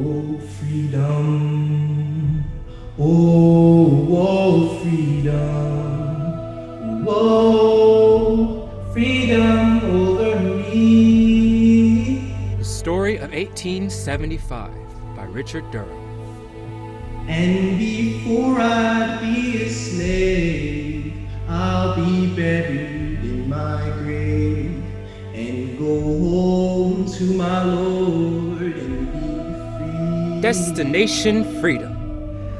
Oh, freedom. Oh, freedom. Whoa, freedom over me. The Story of 1875 by Richard Durran. And before I be a slave, I'll be buried in my grave and go home to my Lord and be free. Destination Freedom.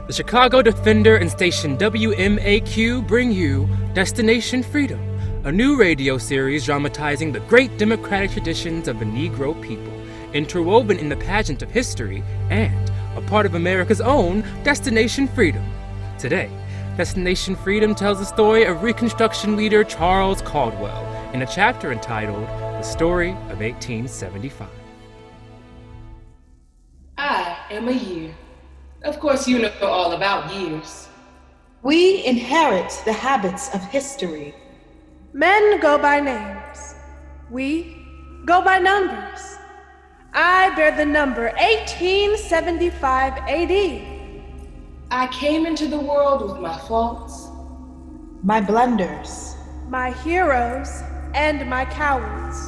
The Chicago Defender and station WMAQ bring you Destination Freedom, a new radio series dramatizing the great democratic traditions of the Negro people, interwoven in the pageant of history and a part of America's own Destination Freedom. Today, Destination Freedom tells the story of Reconstruction leader Charles Caldwell in a chapter entitled The Story of 1875. I am a year. Of course, you know all about years. We inherit the habits of history. Men go by names. We go by numbers. I bear the number 1875 AD. I came into the world with my faults, My blunders. My heroes and my cowards.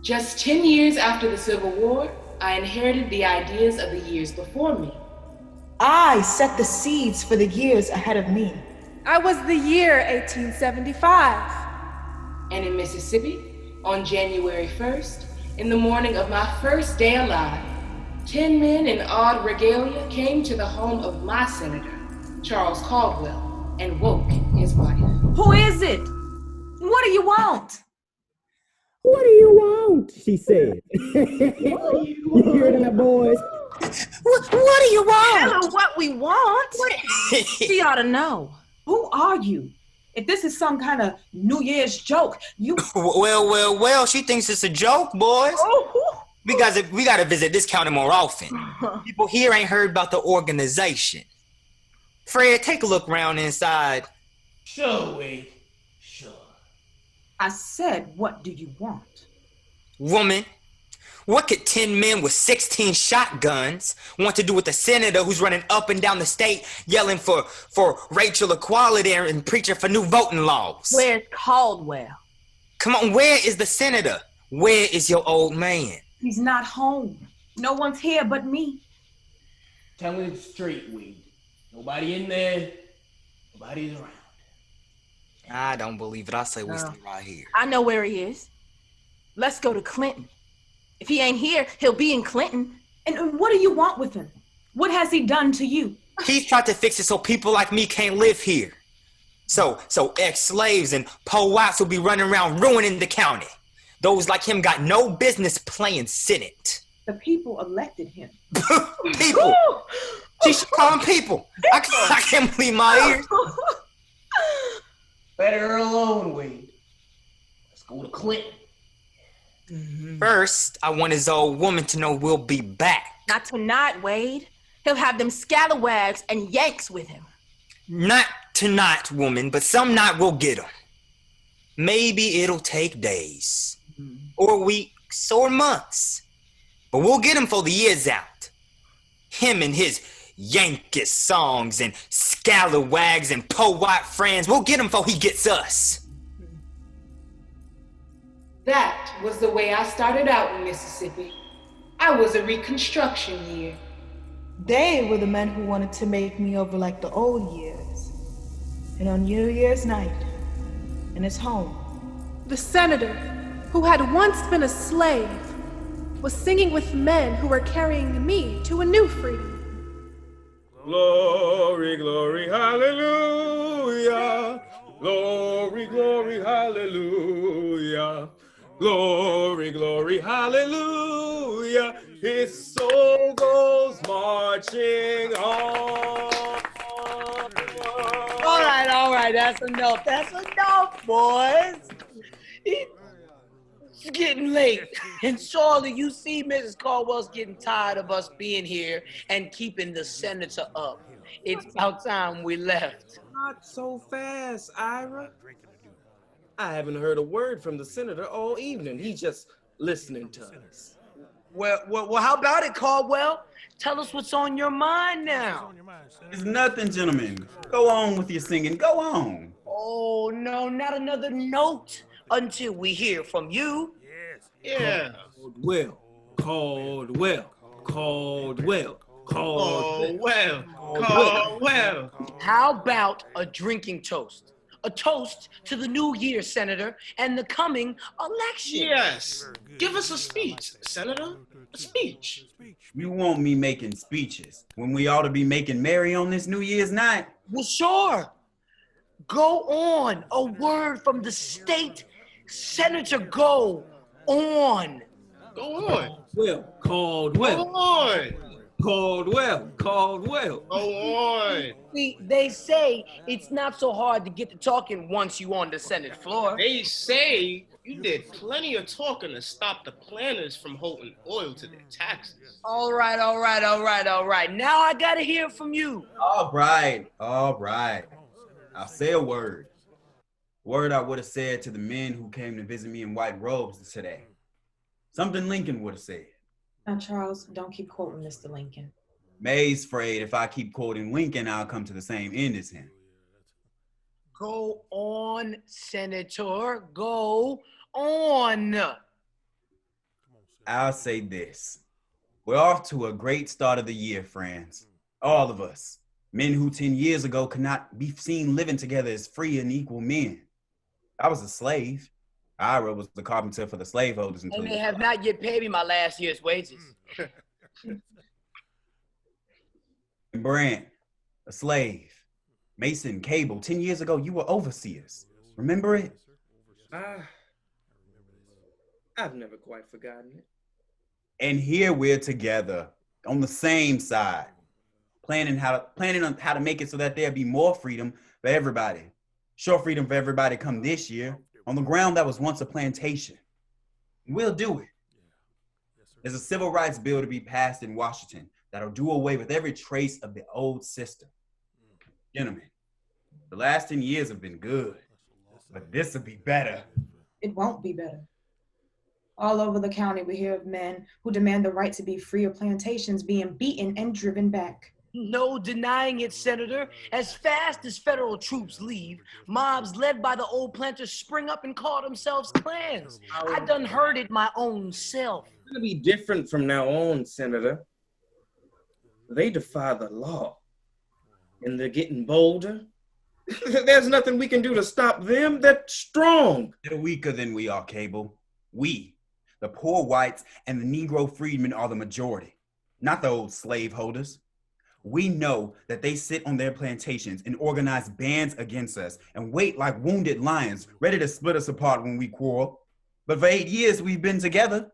Just 10 years after the Civil War, I inherited the ideas of the years before me. I set the seeds for the years ahead of me. I was the year 1875. And in Mississippi, on January 1st, in the morning of my first day alive, 10 men in odd regalia came to the home of my senator, Charles Caldwell, and woke his wife. Who is it? What do you want? What do you want? She said. You hear that, boys? What do you want? Tell her what we want. She ought to know. Who are you? If this is some kind of New Year's joke, you... Well, she thinks it's a joke, boys. Oh. We gotta visit this county more often. People here ain't heard about the organization. Fred, take a look around inside. Sure, Wade. Sure. I said, what do you want? Woman, what could 10 men with 16 shotguns want to do with a senator who's running up and down the state yelling for racial equality and preaching for new voting laws? Where's Caldwell? Come on, where is the senator? Where is your old man? He's not home. No one's here but me. Tell it straight, Wade. Nobody in there. Nobody's around. I don't believe it. I say we stay right here. I know where he is. Let's go to Clinton. If he ain't here, he'll be in Clinton. And what do you want with him? What has he done to you? He's tried to fix it so people like me can't live here. So ex-slaves and po-whites will be running around ruining the county. Those like him got no business playing Senate. The people elected him. People. She should call them people. I can't believe my ears. Better alone, Wade. Let's go to Clinton. First, I want his old woman to know we'll be back. Not tonight, Wade. He'll have them scalawags and Yanks with him. Not tonight, woman, but some night we'll get him. Maybe it'll take days, or weeks, or months. But we'll get him before the year's out. Him and his Yankee songs and scalawags and po-white friends, we'll get him before he gets us. That was the way I started out in Mississippi. I was a Reconstruction year. They were the men who wanted to make me over like the old years. And on New Year's night, in his home, The senator, who had once been a slave, was singing with men who were carrying me to a new freedom. Glory, glory, hallelujah. Glory, glory, hallelujah. Glory, glory, hallelujah. His soul goes marching on. All right, that's enough. That's enough, boys. It's getting late. And surely you see Mrs. Caldwell's getting tired of us being here and keeping the senator up. It's about time we left. Not so fast, Ira. I haven't heard a word from the senator all evening. He's just listening to us. Well, how about it, Caldwell? Tell us what's on your mind now. It's nothing, gentlemen. Go on with your singing. Go on. Oh, no, not another note until we hear from you. Yeah. Caldwell, Caldwell, Caldwell, Caldwell, Caldwell. How about a drinking toast? A toast to the new year, Senator, and the coming election. Yes. Give us a speech, Senator. A speech. You want me making speeches when we ought to be making merry on this New Year's night? Well, sure. Go on. A word from the state. Senator, go on. Go on. Caldwell, Go on. Caldwell, Caldwell. Go on. See, they say it's not so hard to get to talking once you on the Senate floor. They say you did plenty of talking to stop the planners from holding oil to their taxes. All right. Now I gotta hear from you. All right. I'll say a word. Word I would have said to the men who came to visit me in white robes today. Something Lincoln would have said. Now, Charles, don't keep quoting Mr. Lincoln. May's afraid if I keep quoting Lincoln, I'll come to the same end as him. Go on, Senator. Go on. I'll say this. We're off to a great start of the year, friends. All of us. Men who 10 years ago could not be seen living together as free and equal men. I was a slave. Ira was the carpenter for the slaveholders. And they have not yet paid me my last year's wages. BRANDT, a slave. Mason, Cable, 10 years ago, you were overseers. Remember it? I've never quite forgotten it. And here we're together on the same side, planning on how to make it so that there'll be more freedom for everybody. Sure freedom for everybody come this year on the ground that was once a plantation. We'll do it. There's a civil rights bill to be passed in Washington that'll do away with every trace of the old system. Gentlemen, the last 10 years have been good, but this will be better. It won't be better. All over the county, we hear of men who demand the right to be free of plantations being beaten and driven back. No denying it, Senator. As fast as federal troops leave, mobs led by the old planters spring up and call themselves clans. I done heard it my own self. It's gonna be different from now on, Senator. They defy the law, and they're getting bolder. There's nothing we can do to stop them. They're strong. They're weaker than we are, Cable. We, the poor whites and the Negro freedmen, are the majority, not the old slaveholders. We know that they sit on their plantations and organize bands against us and wait like wounded lions, ready to split us apart when we quarrel. But for 8 years, we've been together.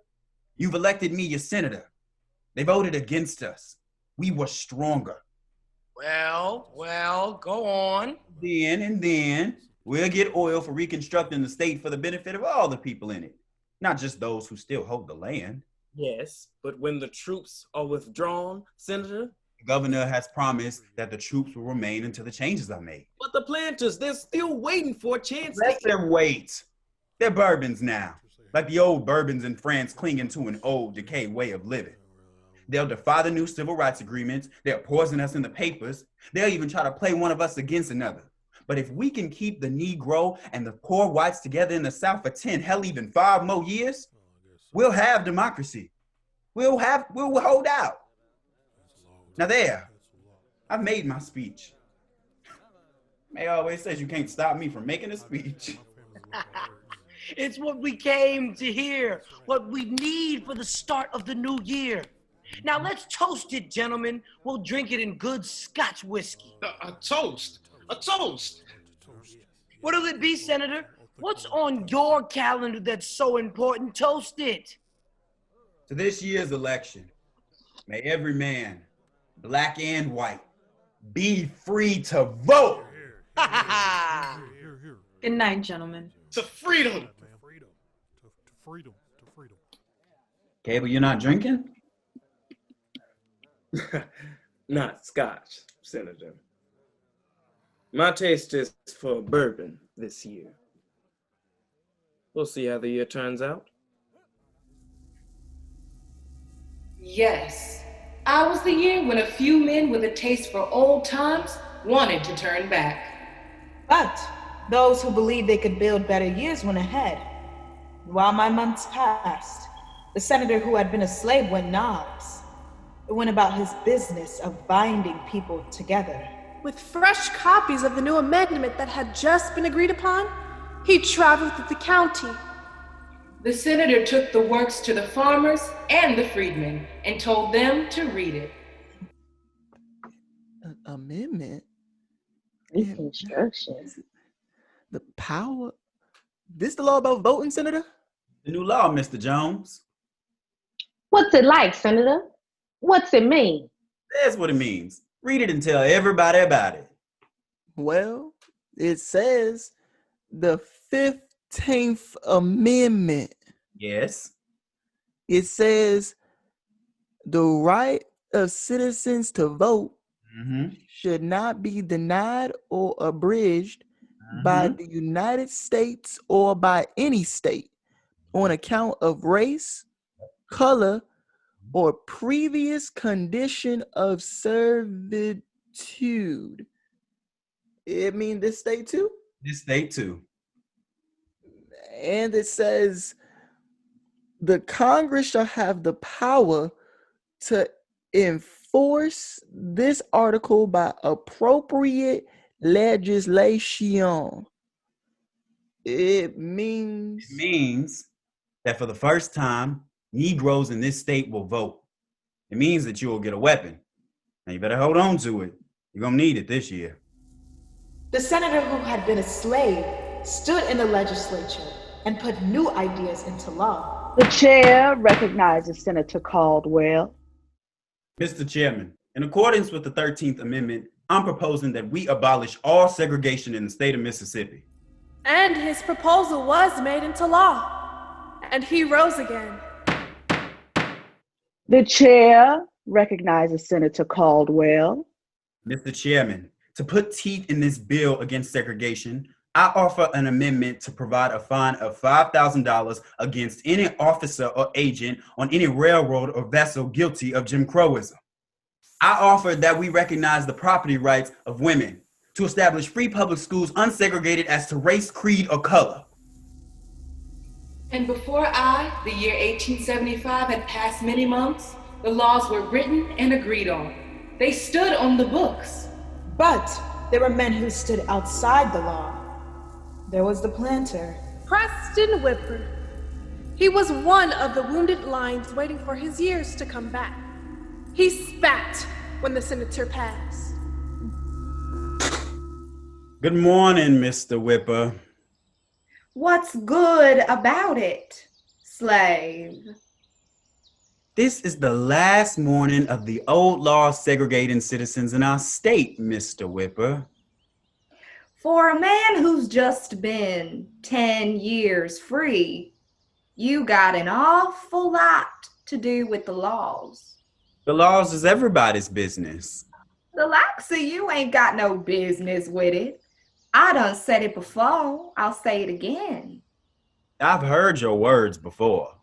You've elected me your senator. They voted against us. We were stronger. Well, go on. Then we'll get oil for reconstructing the state for the benefit of all the people in it, not just those who still hold the land. Yes, but when the troops are withdrawn, Senator? The governor has promised that the troops will remain until the changes are made. But the planters, they're still waiting for a chance. Let them wait. They're bourbons now, like the old bourbons in France clinging to an old, decayed way of living. They'll defy the new civil rights agreements. They'll poison us in the papers. They'll even try to play one of us against another. But if we can keep the Negro and the poor whites together in the South for 10, hell, even 5 more years, we'll have democracy. We'll hold out. Now there, I've made my speech. May always says you can't stop me from making a speech. It's what we came to hear, what we need for the start of the new year. Now let's toast it, gentlemen. We'll drink it in good Scotch whiskey. A toast? A toast? What'll it be, Senator? What's on your calendar that's so important? Toast it. To this year's election, may every man, black and white, be free to vote. Good night, gentlemen. To freedom. To freedom. Cable, you're not drinking? Not Scotch, Senator. My taste is for bourbon this year. We'll see how the year turns out. Yes. I was the year when a few men with a taste for old times wanted to turn back. But those who believed they could build better years went ahead. While my months passed, the senator who had been a slave went knobs. It went about his business of binding people together. With fresh copies of the new amendment that had just been agreed upon, he traveled through the county. The senator took the works to the farmers and the freedmen and told them to read it. Amendment? Reconstruction. The power? This the law about voting, Senator? The new law, Mr. Jones. What's it like, Senator? What's it mean? That's what it means. Read it and tell everybody about it. Well, it says the 15th Amendment. Yes. It says the right of citizens to vote should not be denied or abridged by the United States or by any state on account of race, color, or previous condition of servitude. It mean this state too? This state too. And it says the Congress shall have the power to enforce this article by appropriate legislation. It means that for the first time, Negroes in this state will vote. It means that you will get a weapon. Now you better hold on to it. You're gonna need it this year. The senator who had been a slave stood in the legislature and put new ideas into law. The chair recognizes Senator Caldwell. Mr. Chairman, in accordance with the 13th Amendment, I'm proposing that we abolish all segregation in the state of Mississippi. And his proposal was made into law. And he rose again. The chair recognizes Senator Caldwell. Mr. Chairman, to put teeth in this bill against segregation, I offer an amendment to provide a fine of $5,000 against any officer or agent on any railroad or vessel guilty of Jim Crowism. I offer that we recognize the property rights of women, to establish free public schools unsegregated as to race, creed, or color. And before the year 1875, had passed many months, the laws were written and agreed on. They stood on the books. But there were men who stood outside the law. There was the planter, Preston Whipper. He was one of the wounded lions waiting for his years to come back. He spat when the senator passed. Good morning, Mr. Whipper. What's good about it, slave? This is the last morning of the old law segregating citizens in our state, Mr. Whipper. For a man who's just been 10 years free, you got an awful lot to do with the laws. The laws is everybody's business. The likes of you ain't got no business with it. I done said it before, I'll say it again. I've heard your words before.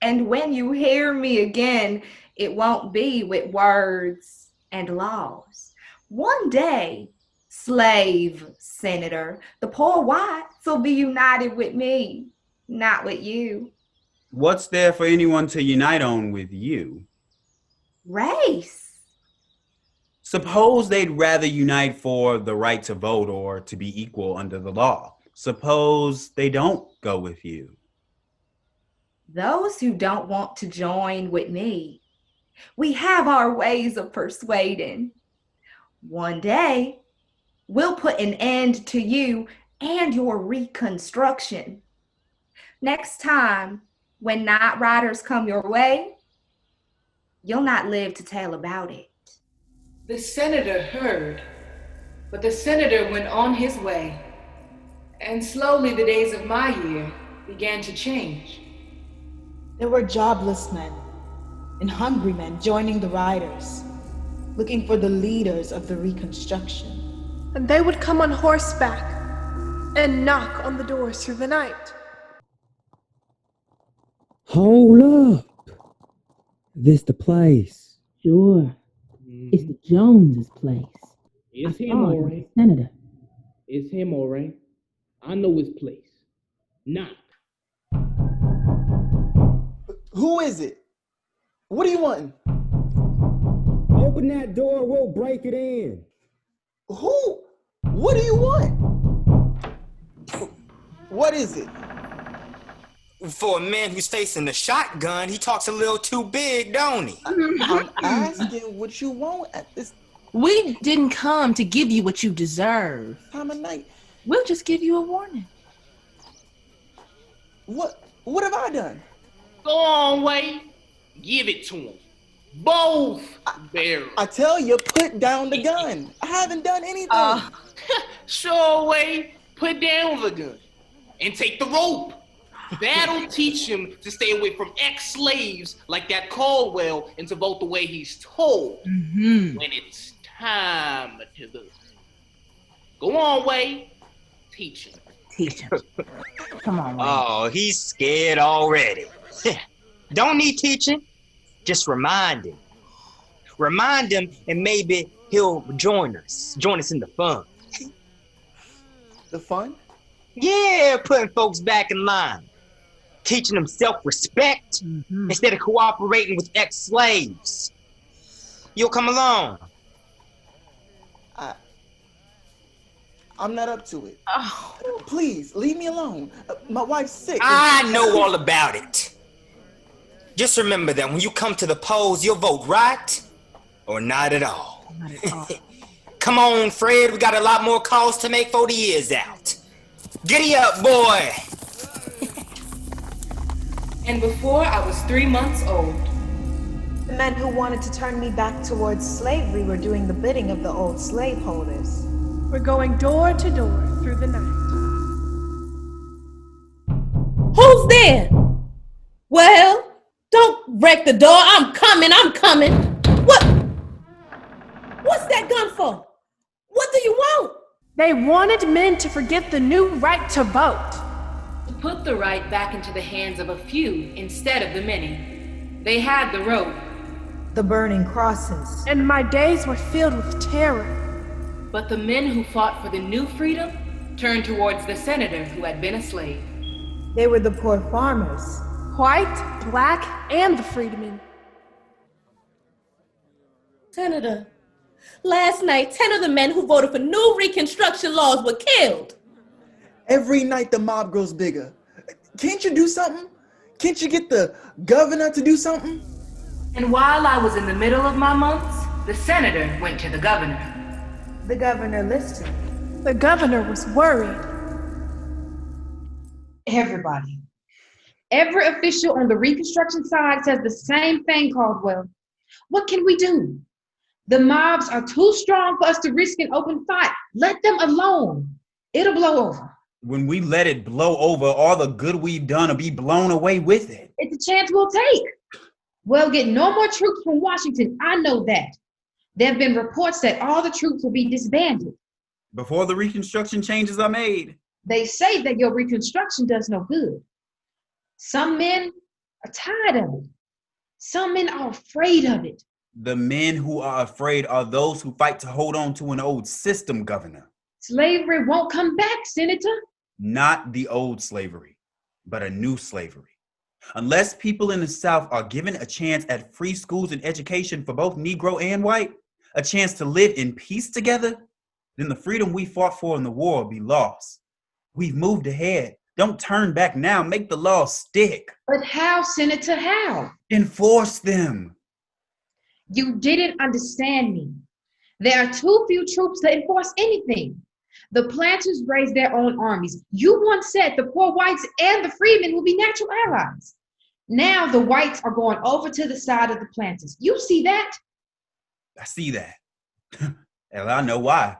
And when you hear me again, it won't be with words and laws. One day, slave senator, the poor whites will be united with me, not with you. What's there for anyone to unite on with you? Race. Suppose they'd rather unite for the right to vote or to be equal under the law. Suppose they don't go with you. Those who don't want to join with me, we have our ways of persuading. One day, we'll put an end to you and your reconstruction. Next time, when night riders come your way, you'll not live to tell about it. The senator heard, but the senator went on his way, and slowly the days of my year began to change. There were jobless men and hungry men joining the riders, looking for the leaders of the Reconstruction. And they would come on horseback and knock on the doors through the night. Hold up. This the place. Sure. It's the Joneses' place. It's I him, saw it all with right. the senator. It's him, all right. I know his place. Knock. Who is it? What are you wanting? Open that door, we'll break it in. Who? What do you want? What is it? For a man who's facing the shotgun, he talks a little too big, don't he? I'm asking what you want at this We didn't come to give you what you deserve. time of night. We'll just give you a warning. What have I done? Go on, Wade. Give it to him. Both barrels. I tell you, put down the gun. I haven't done anything. Sure, Wade. Put down the gun and take the rope. That'll teach him to stay away from ex-slaves like that Caldwell and to vote the way he's told when it's time to vote. Go on, Wade. Teach him. Teach him. Come on, Wade. Oh, he's scared already. Don't need teaching. Just remind him. Remind him, and maybe he'll join us in the fun. The fun? Yeah, putting folks back in line. Teaching them self-respect instead of cooperating with ex-slaves. You'll come along. I'm not up to it. Please, leave me alone. My wife's sick. I know all about it. Just remember that when you come to the polls, you'll vote right or not at all. Not at all. Come on, Fred. We got a lot more calls to make for the years out. Giddy up, boy. And before I was 3 months old, The men who wanted to turn me back towards slavery were doing the bidding of the old slaveholders. We're going door to door through the night. Who's there? Well, don't wreck the door. I'm coming. What's that gun for? What do you want? They wanted men to forget the new right to vote. to put the right back into the hands of a few instead of the many. They had the rope. The burning crosses. And my days were filled with terror. But the men who fought for the new freedom turned towards the senator who had been a slave. They were the poor farmers. White, black, and the freedmen. Senator, last night, 10 of the men who voted for new Reconstruction laws were killed. Every night the mob grows bigger. Can't you do something? Can't you get the governor to do something? And while I was in the middle of my months, the senator went to the governor. The governor listened. The governor was worried. Everybody. Every official on the Reconstruction side says the same thing, Caldwell. What can we do? The mobs are too strong for us to risk an open fight. Let them alone. It'll blow over. When we let it blow over, all the good we've done will be blown away with it. It's a chance we'll take. We'll get no more troops from Washington. I know that. There have been reports that all the troops will be disbanded. Before the Reconstruction changes are made. They say that your Reconstruction does no good. Some men are tired of it. Some men are afraid of it. The men who are afraid are those who fight to hold on to an old system, Governor. Slavery won't come back, Senator. Not the old slavery, but a new slavery. Unless people in the South are given a chance at free schools and education for both Negro and white, a chance to live in peace together, then the freedom we fought for in the war will be lost. We've moved ahead. Don't turn back now. Make the law stick. But how, Senator, how? Enforce them. You didn't understand me. There are too few troops to enforce anything. The planters raised their own armies. You once said the poor whites and the freedmen will be natural allies. Now the whites are going over to the side of the planters. You see that? I see that. And I know why.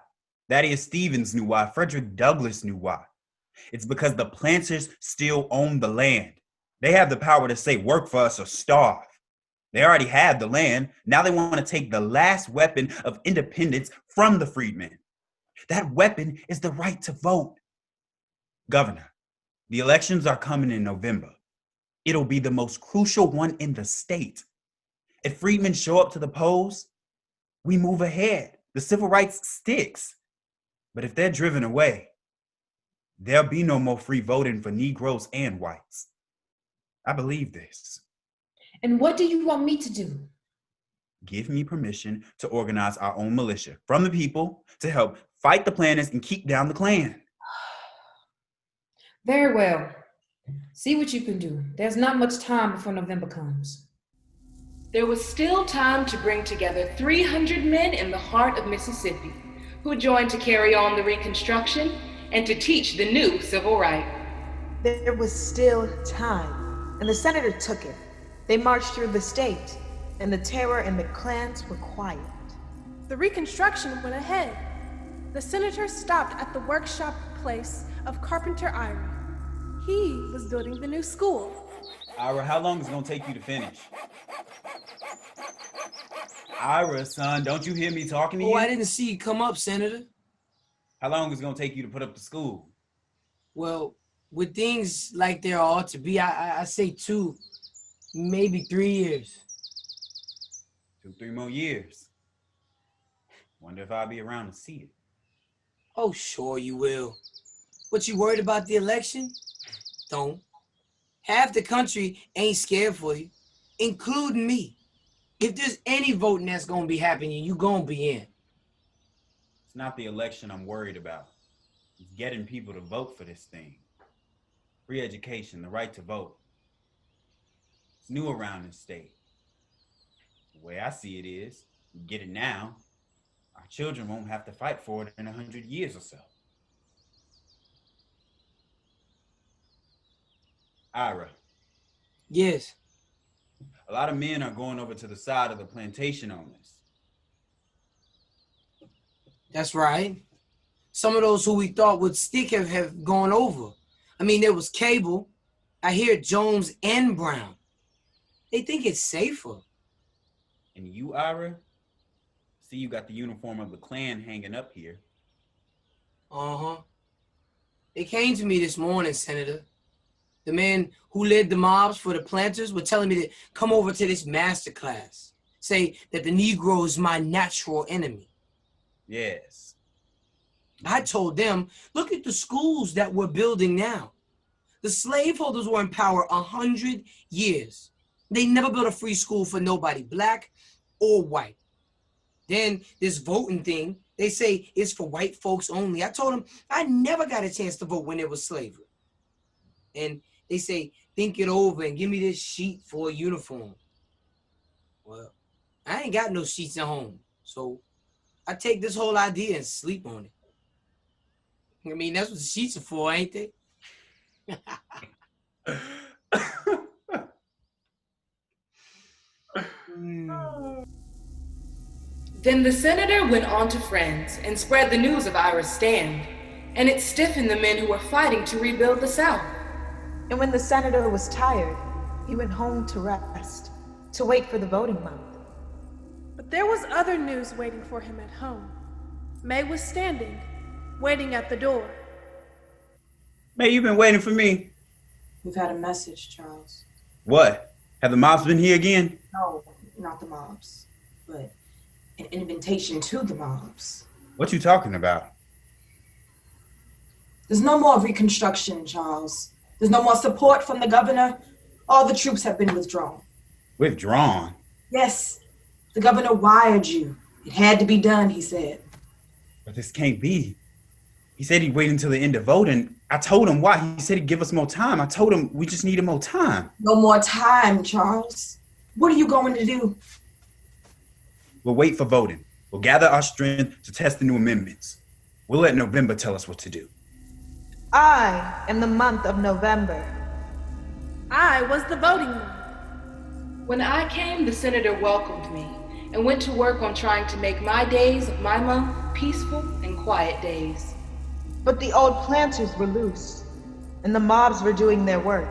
Thaddeus Stevens knew why. Frederick Douglass knew why. It's because the planters still own the land. They have the power to say, work for us or starve. They already have the land. Now they want to take the last weapon of independence from the freedmen. That weapon is the right to vote. Governor, the elections are coming in November. It'll be the most crucial one in the state. If freedmen show up to the polls, we move ahead. The civil rights sticks. But if they're driven away, there'll be no more free voting for Negroes and whites. I believe this. And what do you want me to do? Give me permission to organize our own militia from the people to help fight the planners and keep down the Klan. Very well. See what you can do. There's not much time before November comes. There was still time to bring together 300 men in the heart of Mississippi who joined to carry on the Reconstruction and to teach the new civil right. There was still time, and the senator took it. They marched through the state, and the terror and the clans were quiet. The Reconstruction went ahead. The senator stopped at the workshop place of Carpenter Ira. He was building the new school. Ira, how long is it gonna take you to finish? Ira, son, don't you hear me talking to you? Oh, I didn't see you come up, Senator. How long is it gonna take you to put up the school? Well, with things like there ought to be, I say 2, maybe 3 years. 2-3 more years. Wonder if I'll be around to see it. Oh, sure you will. What, you worried about the election? Don't. Half the country ain't scared for you, including me. If there's any voting that's gonna be happening, you gonna be in. It's not the election I'm worried about. It's getting people to vote for this thing. Free education, the right to vote. It's new around this state. The way I see it is, you get it now, our children won't have to fight for it in 100 years or so. Ira. Yes. A lot of men are going over to the side of the plantation owners. That's right. Some of those who we thought would stick have gone over. I mean, there was Cable. I hear Jones and Brown. They think it's safer. And you, Ira? See, you got the uniform of the Klan hanging up here. Uh-huh. They came to me this morning, Senator. The men who led the mobs for the planters were telling me to come over to this master class. Say that the Negro is my natural enemy. Yes. I told them, look at the schools that we're building now. The slaveholders were in power 100 years. They never built a free school for nobody, black or white. Then this voting thing, they say it's for white folks only. I told them I never got a chance to vote when there was slavery. And they say, think it over and give me this sheet for a uniform. Well, I ain't got no sheets at home, so I take this whole idea and sleep on it. I mean, that's what the sheets are for, ain't they? Then the senator went on to Friends and spread the news of Ira's stand, and it stiffened the men who were fighting to rebuild the South. And when the senator was tired, he went home to rest, to wait for the voting month. But there was other news waiting for him at home. May was standing, waiting at the door. May, you've been waiting for me. We've had a message, Charles. What? Have the mobs been here again? No, not the mobs, but an invitation to the mobs. What you talking about? There's no more Reconstruction, Charles. There's no more support from the governor. All the troops have been withdrawn. Withdrawn? Yes, the governor wired you. It had to be done, he said. But this can't be. He said he'd wait until the end of voting. I told him why. He said he'd give us more time. I told him we just needed more time. No more time, Charles. What are you going to do? We'll wait for voting. We'll gather our strength to test the new amendments. We'll let November tell us what to do. I am the month of November. I was the voting month. When I came, the senator welcomed me and went to work on trying to make my days of my month peaceful and quiet days. But the old planters were loose, and the mobs were doing their work.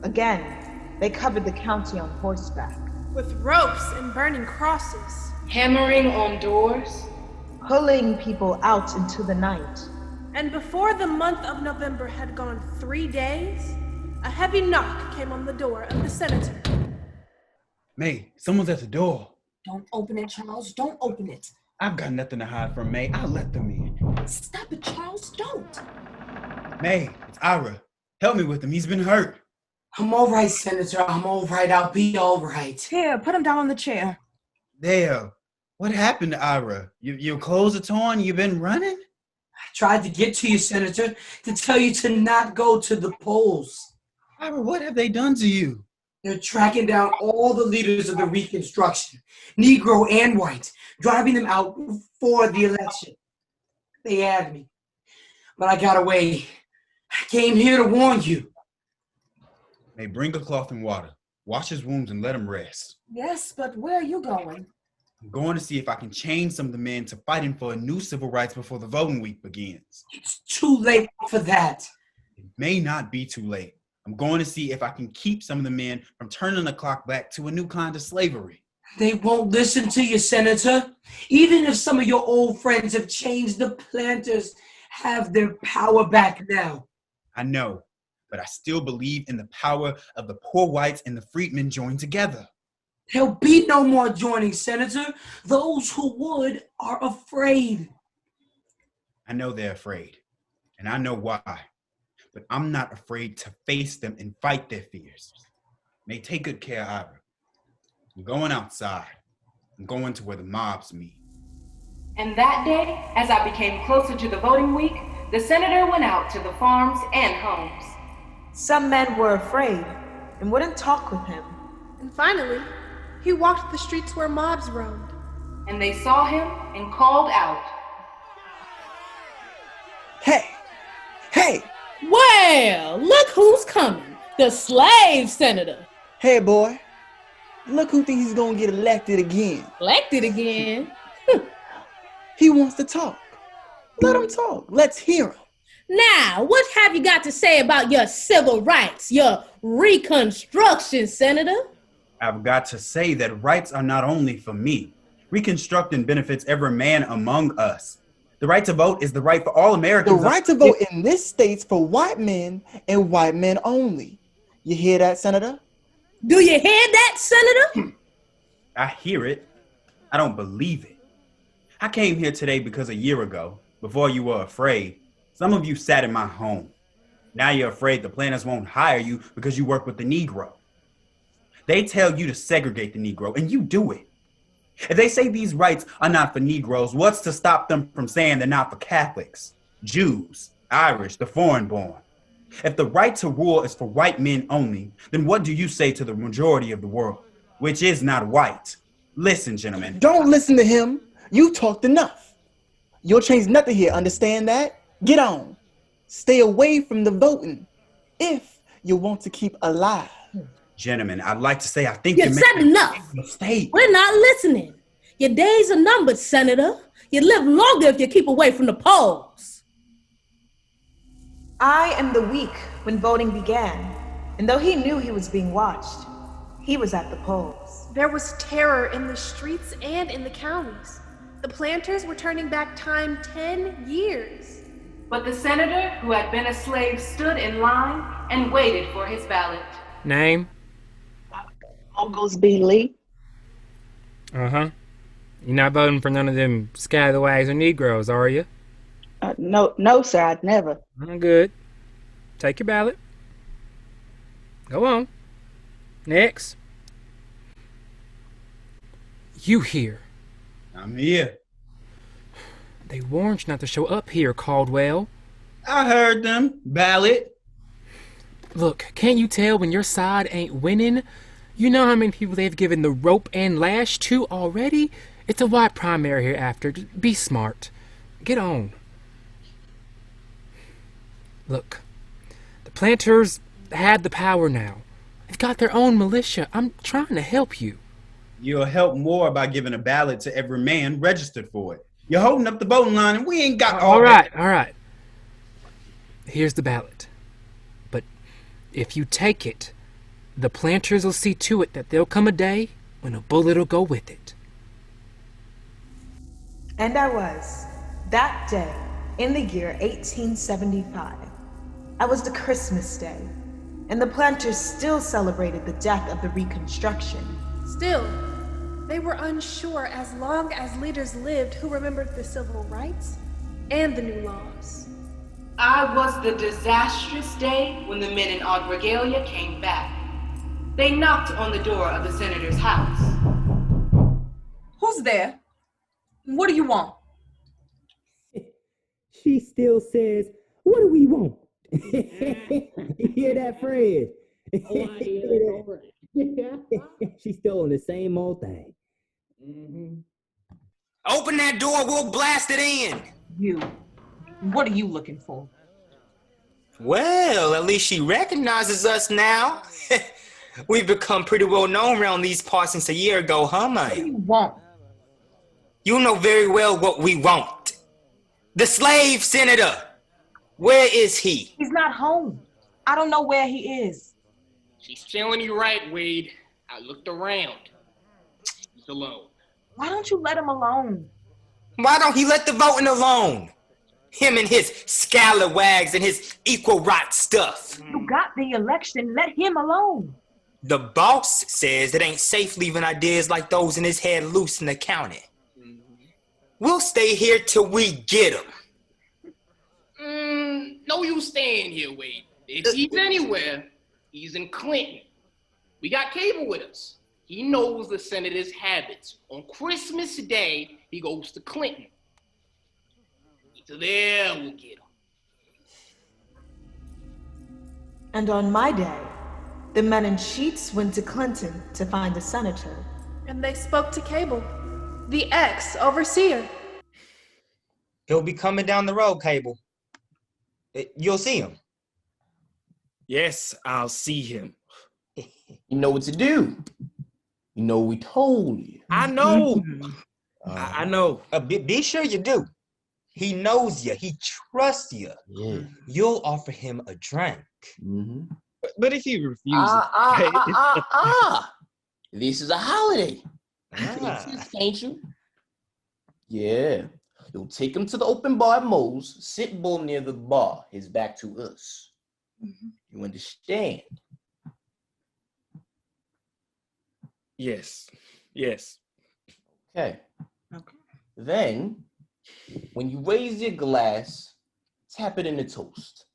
Again, they covered the county on horseback. With ropes and burning crosses. Hammering on doors. Pulling people out into the night. And before the month of November had gone 3 days, a heavy knock came on the door of the senator. May, someone's at the door. Don't open it, Charles. Don't open it. I've got nothing to hide from May. I'll let them in. Stop it, Charles. Don't. May, it's Ira. Help me with him. He's been hurt. I'm all right, Senator. I'm all right. I'll be all right. Here, put him down on the chair. There. What happened to Ira? Your clothes are torn? You've been running? I tried to get to you, Senator, to tell you to not go to the polls. Ira, what have they done to you? They're tracking down all the leaders of the Reconstruction, Negro and white, driving them out before the election. They had me, but I got away. I came here to warn you. May, bring a cloth and water. Wash his wounds and let him rest. Yes, but where are you going? I'm going to see if I can change some of the men to fighting for a new civil rights before the voting week begins. It's too late for that. It may not be too late. I'm going to see if I can keep some of the men from turning the clock back to a new kind of slavery. They won't listen to you, Senator. Even if some of your old friends have changed, the planters have their power back now. I know, but I still believe in the power of the poor whites and the freedmen joined together. There'll be no more joining, Senator. Those who would are afraid. I know they're afraid, and I know why. But I'm not afraid to face them and fight their fears. May, take good care, Ira. I'm going outside. I'm going to where the mobs meet. And that day, as I became closer to the voting week, the senator went out to the farms and homes. Some men were afraid and wouldn't talk with him. And finally, he walked the streets where mobs roamed. And they saw him and called out, Hey! Hey! Well, look who's coming. The slave senator. Hey, boy. Look who thinks he's gonna get elected again. Elected again? He wants to talk. Let him talk. Let's hear him. Now, what have you got to say about your civil rights, your Reconstruction, Senator? I've got to say that rights are not only for me. Reconstructing benefits every man among us. The right to vote is the right for all Americans. The right to vote in this state's for white men and white men only. You hear that, Senator? Do you hear that, Senator? I hear it. I don't believe it. I came here today because a year ago, before you were afraid, some of you sat in my home. Now you're afraid the planners won't hire you because you work with the Negro. They tell you to segregate the Negro, and you do it. If they say these rights are not for Negroes, what's to stop them from saying they're not for Catholics, Jews, Irish, the foreign-born? If the right to rule is for white men only, then what do you say to the majority of the world, which is not white? Listen, gentlemen. Don't listen to him. You talked enough. You'll change nothing here, understand that? Get on. Stay away from the voting if you want to keep alive. Gentlemen, I'd like to say I think You've said enough. We're not listening. Your days are numbered, Senator. You live longer if you keep away from the polls. I am the week when voting began, and though he knew he was being watched, he was at the polls. There was terror in the streets and in the counties. The planters were turning back time 10 years. But the senator who had been a slave stood in line and waited for his ballot. Name? OGLESBEE Lee. Uh-huh. You're not voting for none of them scalawags or Negroes, are you? No, sir, I'd never. I'm good. Take your ballot. Go on. Next. You here. I'm here. They warned you not to show up here, Caldwell. I heard them. Ballot. Look, can't you tell when your side ain't winning? You know how many people they've given the rope and lash to already? It's a white primary here after. Just be smart. Get on. Look, the planters have the power now. They've got their own militia. I'm trying to help you. You'll help more by giving a ballot to every man registered for it. You're holding up the voting line and we ain't got all right. Here's the ballot. But if you take it, the planters will see to it that there'll come a day when a bullet will go with it. And I was, that day, in the year 1875. I was the Christmas day, and the planters still celebrated the death of the Reconstruction. Still, they were unsure as long as leaders lived who remembered the civil rights and the new laws. I was the disastrous day when the men in odd regalia came back. They knocked on the door of the senator's house. Who's there? What do you want? She still says, "What do we want?" You hear that, Fred? She's still on the same old thing. Open that door, we'll blast it in. You. What are you looking for? Well, at least she recognizes us now. We've become pretty well known around these parts since a year ago, huh, man? What do you want? You know very well what we want. The slave senator. Where is he? He's not home. I don't know where he is. She's telling you right, Wade. I looked around. He's alone. Why don't you let him alone? Why don't he let the voting alone? Him and his scalawags and his equal right stuff. You got the election. Let him alone. The boss says it ain't safe leaving ideas like those in his head loose in the county. We'll stay here till we get him. No use staying here, Wade. If he's anywhere, he's in Clinton. We got Cable with us. He knows the senator's habits. On Christmas Day, he goes to Clinton. So there we'll get him. And on my day, the men in sheets went to Clinton to find the senator. And they spoke to Cable, the ex-overseer. He'll be coming down the road, Cable. You'll see him. Yes, I'll see him. You know what to do. You know we told you. I know. I know. Be sure you do. He knows you. He trusts you. Yeah. You'll offer him a drink. But if he refuses, This is a holiday. Can't you? Yeah. You'll take him to the open bar at Moe's, sit bull near the bar, his back to us. You understand? Yes. Okay. Then, when you raise your glass, tap it in the toast.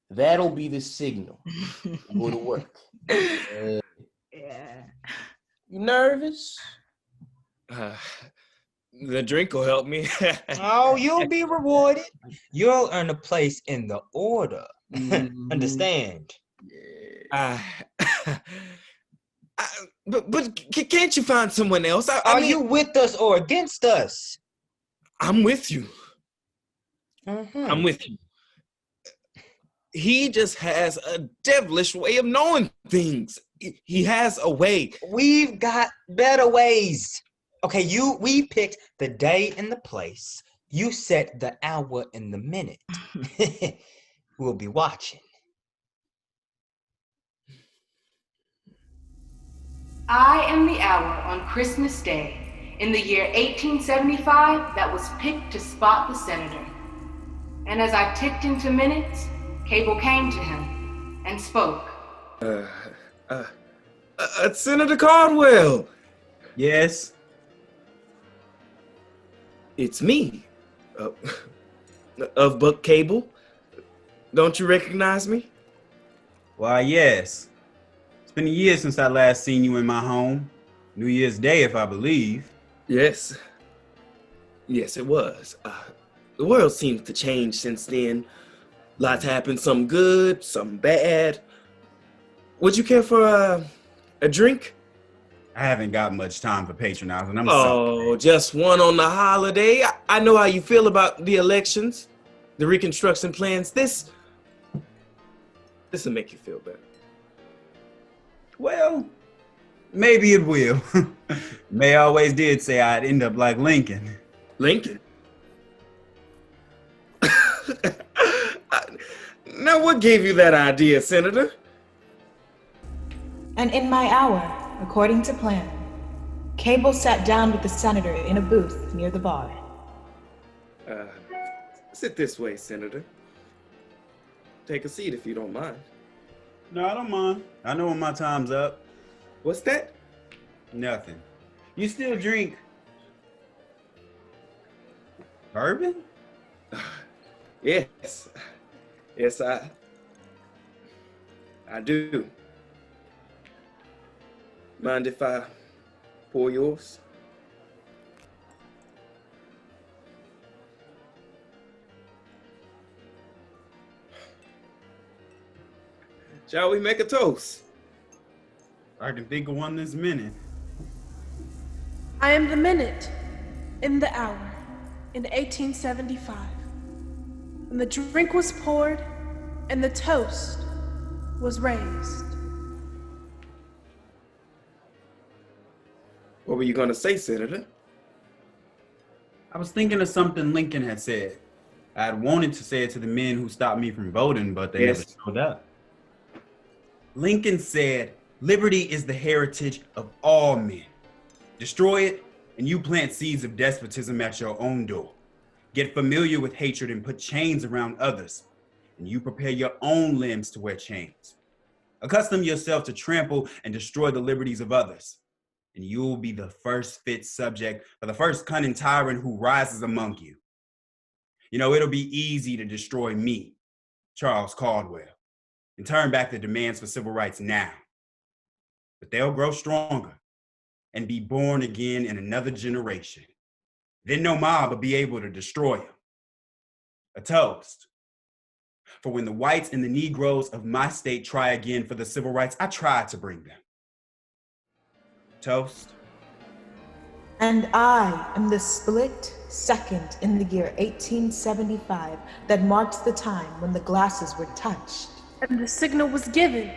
That'll be the signal. Go to work. Yeah. You nervous? The drink will help me. Oh, you'll be rewarded. You'll earn a place in the order. Understand? But can't you find someone else? Are you with us or against us? I'm with you. I'm with you. He just has a devilish way of knowing things. He has a way. We've got better ways. Okay, we picked the day and the place. You set the hour and the minute. We'll be watching. I am the hour on Christmas Day in the year 1875 that was picked to spot the senator. And as I ticked into minutes, Cable came to him and spoke. Senator Caldwell. Yes? It's me. Of Buck Cable. Don't you recognize me? Why, yes. It's been a year since I last seen you in my home. New Year's Day, if I believe. Yes. Yes, it was. The world seems to change since then. Lots happened, some good, some bad. Would you care for a drink? I haven't got much time for patronizing. I'm sorry. sorry. Just one on the holiday. I know how you feel about the elections, the reconstruction plans. This will make you feel better. Well, maybe it will. May always did say I'd end up like Lincoln. Lincoln? Now, what gave you that idea, Senator? And in my hour, according to plan, Cable sat down with the senator in a booth near the bar. Sit this way, Senator. Take a seat if you don't mind. No, I don't mind. I know when my time's up. What's that? Nothing. You still drink bourbon? Yes. Yes, I do. Mind if I pour yours? Shall we make a toast? I can think of one this minute. I am the minute in the hour in 1875, when the drink was poured and the toast was raised. What were you going to say, Senator? I was thinking of something Lincoln had said. I had wanted to say it to the men who stopped me from voting, but they never showed up. Lincoln said, "Liberty is the heritage of all men. Destroy it, and you plant seeds of despotism at your own door. Get familiar with hatred and put chains around others, and you prepare your own limbs to wear chains. Accustom yourself to trample and destroy the liberties of others, and you will be the first fit subject for the first cunning tyrant who rises among you. You know, it'll be easy to destroy me, Charles Caldwell, and turn back the demands for civil rights now. But they'll grow stronger and be born again in another generation. Then no mob will be able to destroy them. A toast. For when the whites and the Negroes of my state try again for the civil rights I tried to bring them. Toast. And I am the split second in the year 1875 that marked the time when the glasses were touched. And the signal was given.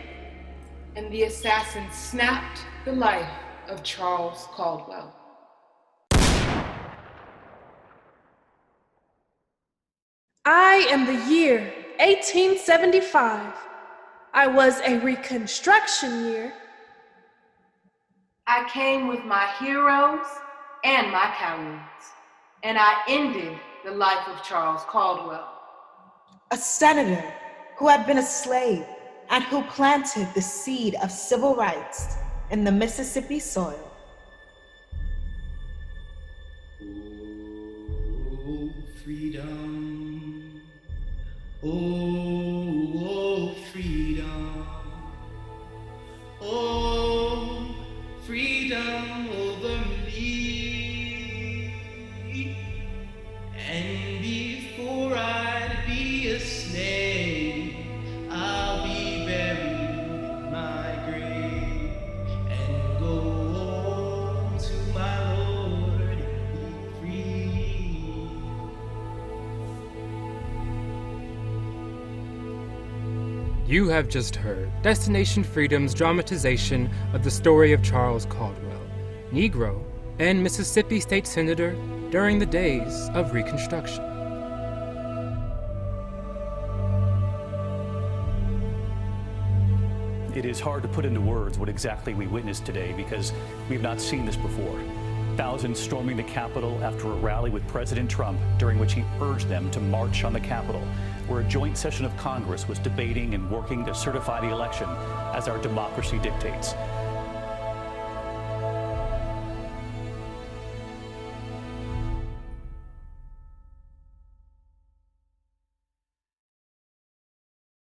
And the assassin snapped the life of Charles Caldwell. I am the year 1875. I was a Reconstruction year. I came with my heroes and my cowards, and I ended the life of Charles Caldwell. A senator who had been a slave and who planted the seed of civil rights in the Mississippi soil. Oh, freedom. Oh, freedom. Oh, freedom over me. And before I'd be a slave, I'll be buried in my grave and go home to my Lord and be free. You have just heard Destination Freedom's dramatization of the story of Charles Caldwell, Negro and Mississippi State Senator during the days of Reconstruction. It is hard to put into words what exactly we witnessed today because we've not seen this before. Thousands storming the Capitol after a rally with President Trump, during which he urged them to march on the Capitol, where a joint session of Congress was debating and working to certify the election as our democracy dictates.